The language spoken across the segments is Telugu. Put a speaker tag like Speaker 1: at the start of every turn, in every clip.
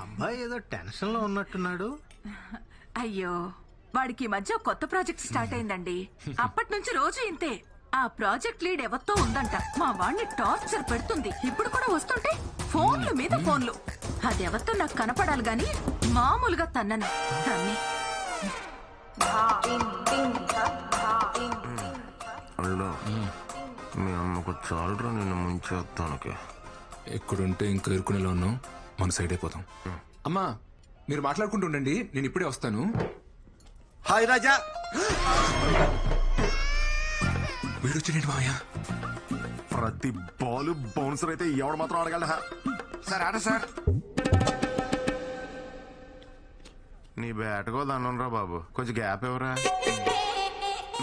Speaker 1: అబ్బాయి ఏదో టెన్షన్ లో ఉన్నట్టున్నాడు.
Speaker 2: అయ్యో, వాడికి ఈ మధ్య కొత్త ప్రాజెక్ట్ స్టార్ట్ అయిందండి. అప్పటి నుంచి రోజు ఇంతే. ఆ ప్రాజెక్ట్ లీడ్ ఎవరితో ఉందంట. మా వాడిని టార్చర్ పెడుతుంది. ఇప్పుడు కూడా వస్తుంటే ఫోన్లు మీద ఫోన్లు. అది ఎవరితో నాకు కనపడాలి గాని మామూలుగా తన్నను దాన్ని.
Speaker 3: మీ అమ్మకు చాలరా నిన్ను ముంచేస్తానికి.
Speaker 4: ఎక్కడుంటే ఇంకా ఇరుకునేలా ఉన్నాం, మన సైడ్ అయిపోతాం. అమ్మా మీరు మాట్లాడుకుంటూ ఉండండి, నేను ఇప్పుడే వస్తాను.
Speaker 3: హాయ్ రాజా.
Speaker 4: వీడొచ్చిండి మావయ్య.
Speaker 3: ప్రతి బాల్ బౌన్సర్ అయితే ఎవడు మాత్రం ఆడగలరా? సార్ ఆడ సార్. నీ బ్యాట్కో దాన్నురా బాబు, కొంచెం గ్యాప్ ఎవరా?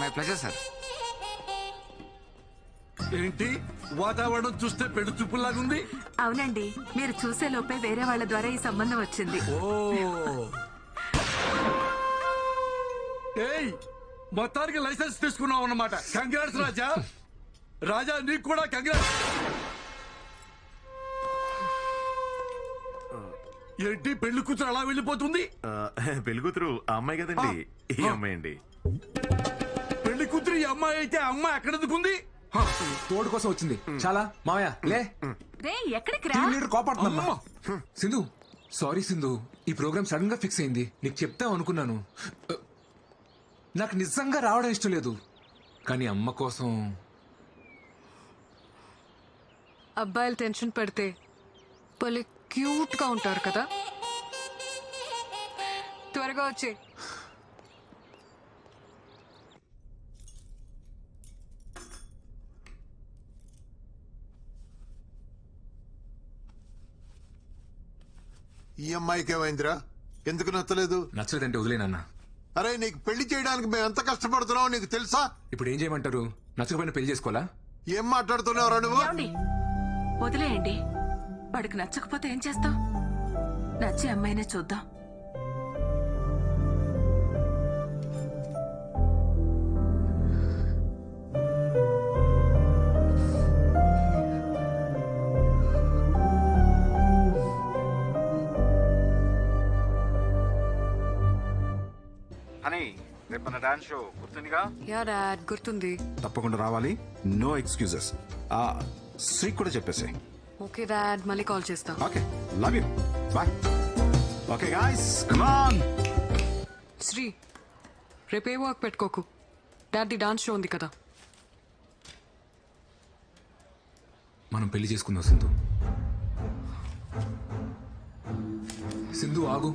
Speaker 3: My pleasure sir.
Speaker 5: ఏంటి వాతావరణం చూస్తే పెళ్లి చూపులాగుంది?
Speaker 2: అవునండి, మీరు చూసే లోపే వేరే వాళ్ళ ద్వారా ఈ సంబంధం వచ్చింది.
Speaker 5: ఓ ఏయ్, మొత్తానికి లైసెన్స్ తీసుకున్నావు అన్నమాట. కంగ్రాట్స్ రాజా. రాజా నీకు కూడా కంగ్రాట్స్. ఏంటి పెళ్లి కూతురు అలా వెళ్ళిపోతుంది?
Speaker 3: పెళ్లి కూతురు ఆ అమ్మాయి కదండి, ఈ అమ్మాయి అండి.
Speaker 5: పెళ్లి కూతురు ఈ అమ్మాయి అయితే ఆ అమ్మాయి ఎక్కడ ఎందుకుంది?
Speaker 4: తోడు కోసం వచ్చింది. చాలా మావయ్య లే.
Speaker 2: ఎక్కడికి రా?
Speaker 4: టీం లీడర్ కోపడుతుందమ్మా. సింధు సారీ సింధు, ఈ ప్రోగ్రామ్ సడన్ గా ఫిక్స్ అయింది. నీకు చెప్తాం అనుకున్నాను. నాకు నిజంగా రావడం ఇష్టం లేదు, కానీ అమ్మ కోసం.
Speaker 6: అబ్బాయిలు టెన్షన్ పెడితే భలే క్యూట్ గా ఉంటారు కదా. త్వరగా వచ్చే.
Speaker 7: ఈ అమ్మాయికి ఏమైందిరా? ఎందుకు నచ్చలేదు?
Speaker 4: నచ్చలేదంటే వదిలేనన్నా.
Speaker 7: అరే నీకు పెళ్లి చేయడానికి మేము ఎంత కష్టపడుతున్నావు నీకు తెలుసా?
Speaker 4: ఇప్పుడు ఏం చేయమంటారు? నచ్చకపోయినా పెళ్లి చేసుకోవాలా?
Speaker 7: ఏం మాట్లాడుతున్నావురా నువ్వు?
Speaker 2: వదిలేయండి. వాడికి నచ్చకపోతే ఏం చేస్తాం? నచ్చే అమ్మాయినే చూద్దాం.
Speaker 8: రేపు మన డాన్స్ షో గుర్తుందిగా?
Speaker 6: యా డాడ్, గుర్తుంది.
Speaker 3: తప్పకుండా రావాలి, నో ఎక్స్క్యూజెస్. శ్రీ కూడా చెప్పేసి.
Speaker 6: ఓకే డాడ్, మళ్ళీ కాల్ చేస్తా.
Speaker 3: Okay, love you, bye. Okay guys, come on.
Speaker 6: Sri, రేపే వర్క్ పెట్టుకోకు. డాడ్ ది డాన్స్ షో ఉంది కదా.
Speaker 4: మనం పెళ్లి చేసుకుందాం సింధు. సింధు ఆగు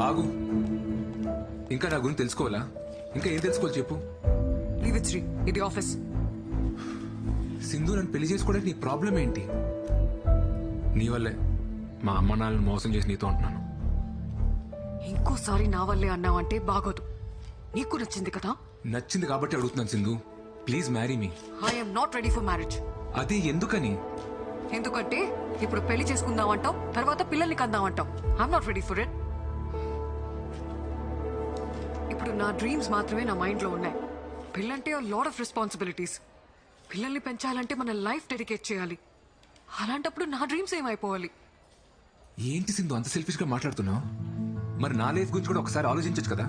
Speaker 4: ఆగు. ఇంకా నా గురించి తెలుసుకోవాలా? ఇంకా ఏం తెలుసుకోవాలి చెప్పు.
Speaker 6: లీవ్ ఇట్ శ్రీ, ఇది ఆఫీస్.
Speaker 4: సింధు, నన్ను పెళ్లి చేసుకోవడానికి నీ ప్రాబ్లం ఏంటి? నీ వల్లే మా అమ్మ నాన్నని మోసం చేసి నీతో ఉంటున్నాను.
Speaker 6: ఇంకోసారి నా వల్లే అన్నావంటే బాగోదు. నీకు నచ్చింది కదా?
Speaker 4: నచ్చింది కాబట్టి అడుగుతున్నాను Sindhu, please marry me.
Speaker 6: I'm not ready for marriage.
Speaker 4: అదే ఎందుకని?
Speaker 6: ఎందుకంటే ఇప్పుడు పెళ్లి చేసుకుందామంటావు, తర్వాత పిల్లల్ని కందామంటావు. I'm not ready for it. ఇప్పుడు నా డ్రీమ్స్ మాత్రమే నా మైండ్ లో ఉన్నాయి. పిల్లంటే లాట్ ఆఫ్ రెస్పాన్సిబిలిటీస్. పిల్లల్ని పెంచాలంటే మన లైఫ్ డెడికేట్ చేయాలి. అలాంటప్పుడు నా డ్రీమ్స్ ఏమైపోవాలి?
Speaker 4: ఏంటి సింధు అంత సెల్ఫిష్ గా మాట్లాడుతున్నావు? మరి నా లైఫ్ గురించి కూడా ఒకసారి ఆలోచించచ్చు కదా.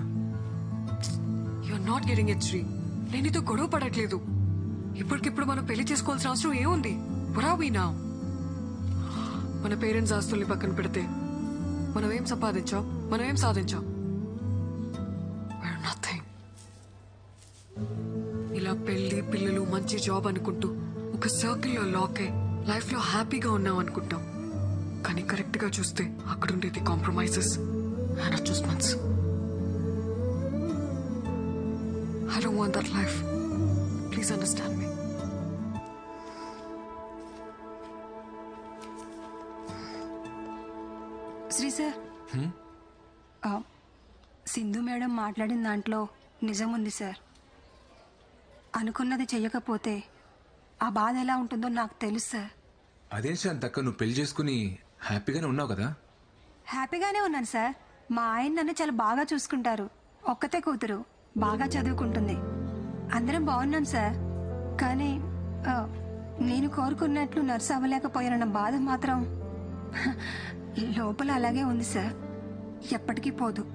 Speaker 6: You're not getting it Sri. నేను ఇదో గొడవ పడట్లేదు. ఇప్పటికిప్పుడు మనం పెళ్లి చేసుకోవాల్సిన అవసరం ఏముంది? పురావీనా మన పేరెంట్స్ ఆస్తుల్ని పక్కన పెడితే మనం ఏం సంపాదించాం, మనం ఏం సాధించాం? నథింగ్. ఇలా పెళ్లి పిల్లలు మంచి జాబ్ అనుకుంటూ ఒక సర్కిల్లో లాక్ అయి లైఫ్ లో హ్యాపీగా ఉన్నాం అనుకుంటాం. కానీ కరెక్ట్ గా చూస్తే అక్కడ ఉండేది compromises and adjustments. I don't want that life. Please understand me.
Speaker 9: Sri sir, Sindhu madam మాట్లాడిన దాంట్లో నిజం ఉంది సార్. అనుకున్నది చెయ్యకపోతే ఆ బాధ ఎలా ఉంటుందో నాకు తెలుసు సార్.
Speaker 4: అదేం శాంతక్క, నువ్వు పెళ్లి చేసుకుని హ్యాపీగానే ఉన్నావు కదా?
Speaker 9: హ్యాపీగానే ఉన్నాను సార్. మా ఆయన నన్ను చాలా బాగా చూసుకుంటారు. ఒక్కతే కూతురు, బాగా చదువుకుంటుంది. అందరం బాగున్నాం సార్. కానీ నేను కోరుకున్నట్లు నర్సు అవ్వలేకపోయానన్న బాధ మాత్రం లోపల అలాగే ఉంది సార్. ఎప్పటికీ పోదు.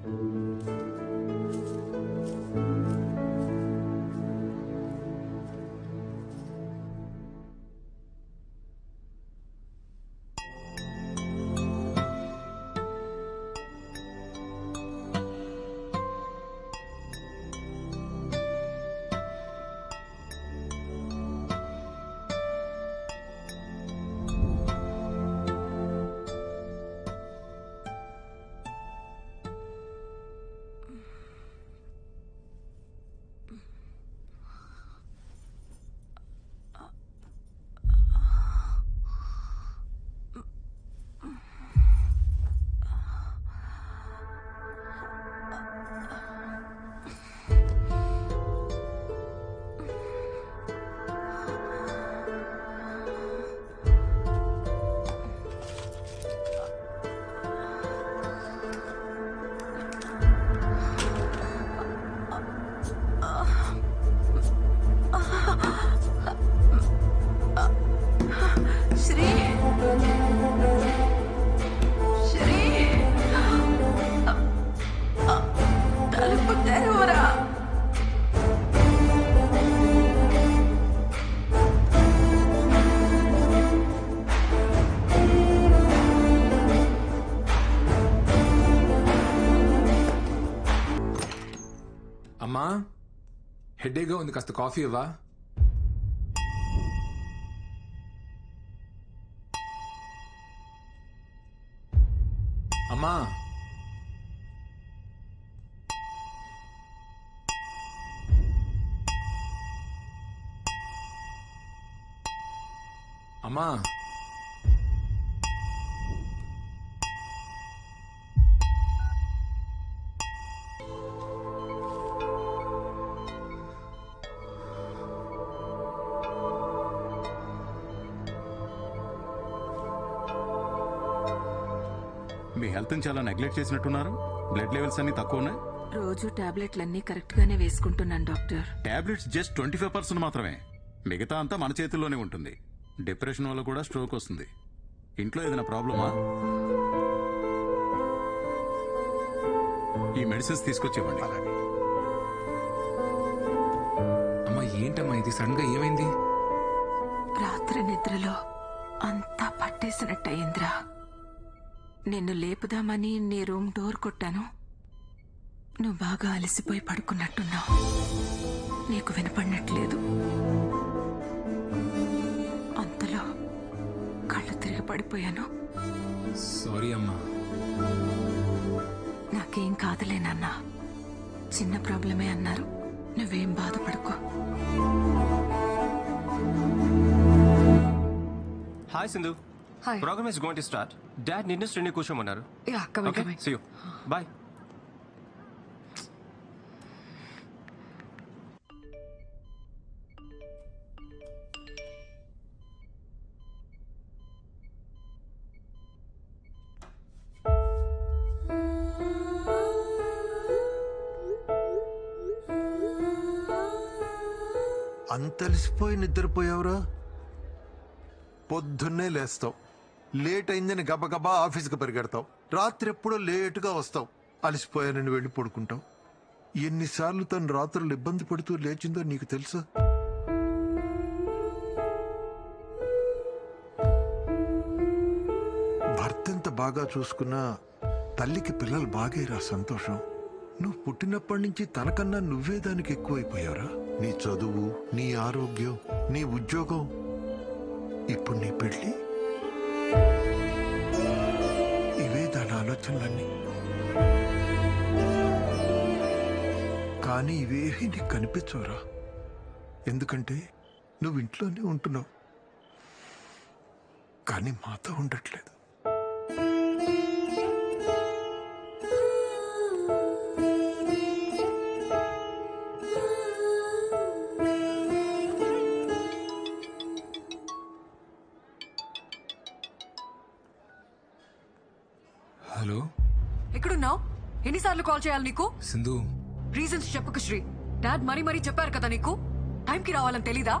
Speaker 4: అమ్మా, హెడేక్గా ఉంది, కాస్త కాఫీ ఇవ్వా? అమ్మా, అమ్మా,
Speaker 8: మీ హెల్త్ చాలా నెగ్లెక్ట్ చేసినట్టున్నారు. బ్లడ్ లెవెల్స్ అన్ని తక్కువ ఉన్నాయి.
Speaker 2: రోజు టాబ్లెట్లన్నీ కరెక్ట్ గానే వేసుకుంటున్నాను డాక్టర్.
Speaker 8: టాబ్లెట్స్ జస్ట్ 25% మాత్రమే. మిగతా అంతా మన చేతుల్లోనే ఉంటుంది. డిప్రెషన్ వల్ల కూడా స్ట్రోక్ వస్తుంది. ఇంట్లో ఏదైనా ప్రాబ్లమా? ఈ మెడిసిన్స్ తీసుకొచ్చేవ్వండి.
Speaker 4: అమ్మా, ఏంటమ్మా ఇది? సడన్ గా ఏమైంది?
Speaker 2: రాత్రి నిద్రలో అంతా పట్టేసినట్టయింద్రా. నిన్ను లేపుదామని నీ రూమ్ డోర్ కొట్టాను. నువ్వు బాగా అలసిపోయి పడుకున్నట్టున్నావు. నీకు వినపడినట్లేదు. అంతలో కళ్ళు తిరిగి పడిపోయాను.
Speaker 4: సారీ అమ్మా.
Speaker 2: నాకేం కాదులేనన్నా, చిన్న ప్రాబ్లమే అన్నారు. నువ్వేం బాధపడుకో.
Speaker 10: Hi Sindhu.
Speaker 6: Hi.
Speaker 10: Program is going to start. Dad నిన్ను Srini కూర్చోమన్నారు.
Speaker 6: Yeah, coming,
Speaker 10: Okay,
Speaker 6: coming.
Speaker 10: see you. Bye.
Speaker 7: అంతలిసిపోయి నిద్రపోయావురా? పొద్దున్నే లేస్తావు, లేట్ అయిందని గబగబా ఆఫీస్కి పరిగెడతావు, రాత్రి ఎప్పుడో లేటుగా వస్తావు, అలసిపోయానని వెళ్ళి పడుకుంటావు. ఎన్నిసార్లు తను రాత్రులు ఇబ్బంది పడుతూ లేచిందో నీకు తెలుసా? భర్త ఎంత బాగా చూసుకున్నా తల్లికి పిల్లలు బాగేరా సంతోషం. నువ్వు పుట్టినప్పటి నుంచి తనకన్నా నువ్వే దానికి ఎక్కువైపోయావురా. నీ చదువు, నీ ఆరోగ్యం, నీ ఉద్యోగం, ఇప్పుడు నీ పెళ్లి, ఇవే దాని ఆలోచనలన్నీ. కానీ ఇవేవి నీకు కనిపించవురా. ఎందుకంటే నువ్వు ఇంట్లోనే ఉంటున్నావు, కానీ మాతో ఉండట్లేదు.
Speaker 4: హలో,
Speaker 6: ఎక్కడున్నావు? ఎన్నిసార్లు కాల్ చేయాలి నీకు?
Speaker 4: సింధు.
Speaker 6: రీజన్స్ చెప్పకు శ్రీ. డాడ్ మరీ చెప్పారు కదా నీకు, టైంకి రావాలని తెలీదా?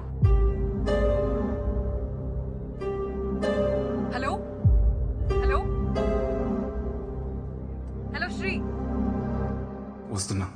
Speaker 4: వస్తున్నా.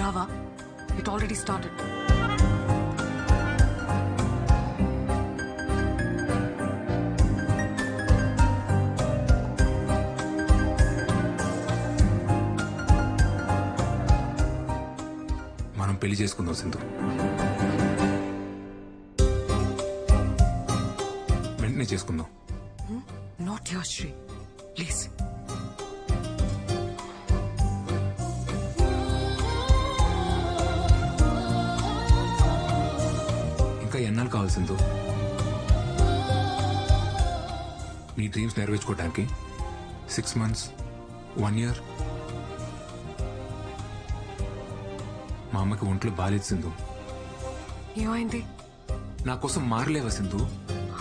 Speaker 6: Rava, it already started.
Speaker 4: మనం పెళ్లి చేసుకుందాం సింధు. వెంటనే చేసుకుందాం.
Speaker 6: Not your Shri. Please.
Speaker 4: ఎన్నాళ్ళు కావాలి సింధు నీ డ్రీమ్స్ నెరవేర్చుకోవడానికి? 6 months, 1 year? మా అమ్మకి ఒంట్లో బాలేదు సింధు.
Speaker 6: ఏమైంది?
Speaker 4: నా కోసం మారలేవా సింధు?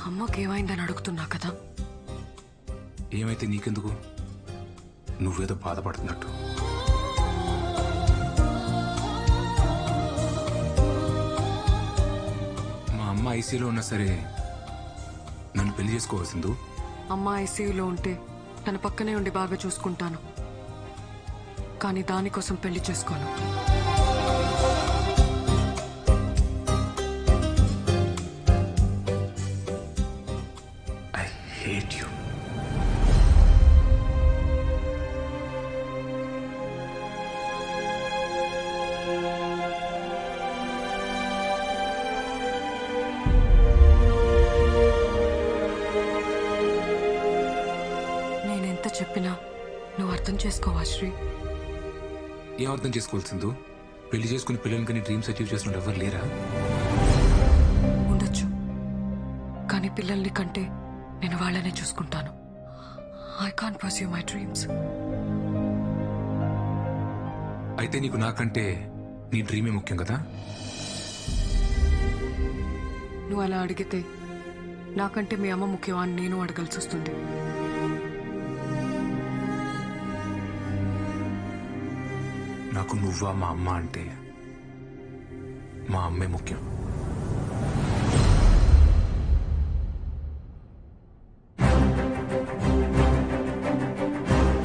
Speaker 6: అమ్మకి ఏమైందని అడుగుతున్నా కదా.
Speaker 4: ఏమైతే నీకెందుకు? నువ్వేదో బాధపడుతున్నట్టు. అమ్మ ఐసీలో ఉన్నా సరే నన్ను పెళ్లి చేసుకోవాల్సిందు.
Speaker 6: అమ్మ ఐసీయూలో ఉంటే తన పక్కనే ఉండి బాగా చూసుకుంటాను, కానీ దానికోసం పెళ్లి చేసుకోను.
Speaker 4: I hate you.
Speaker 6: చెప్పినా నువ్వు అర్థం చేసుకోవా శ్రీ?
Speaker 4: ఏం అర్థం చేసుకోవాల్సిందో? పెళ్లి చేసుకుని పిల్లలకి డ్రీమ్స్ అచీవ్ చేసిన ఎవరు లేరా?
Speaker 6: ఉండొచ్చు, కానీ పిల్లల్ని కంటే నేను వాళ్ళనే చూసుకుంటాను. I can't pursue my dreams.
Speaker 4: అయితే నీకు నాకంటే నీ డ్రీమే ముఖ్యం కదా?
Speaker 6: నువ్వు అలా అడిగితే నాకంటే మీ అమ్మ ముఖ్యమా అని నేను అడగాల్సి వస్తుంది.
Speaker 4: నాకు నువ్వా మా అమ్మ అంటే మా అమ్మే ముఖ్యం.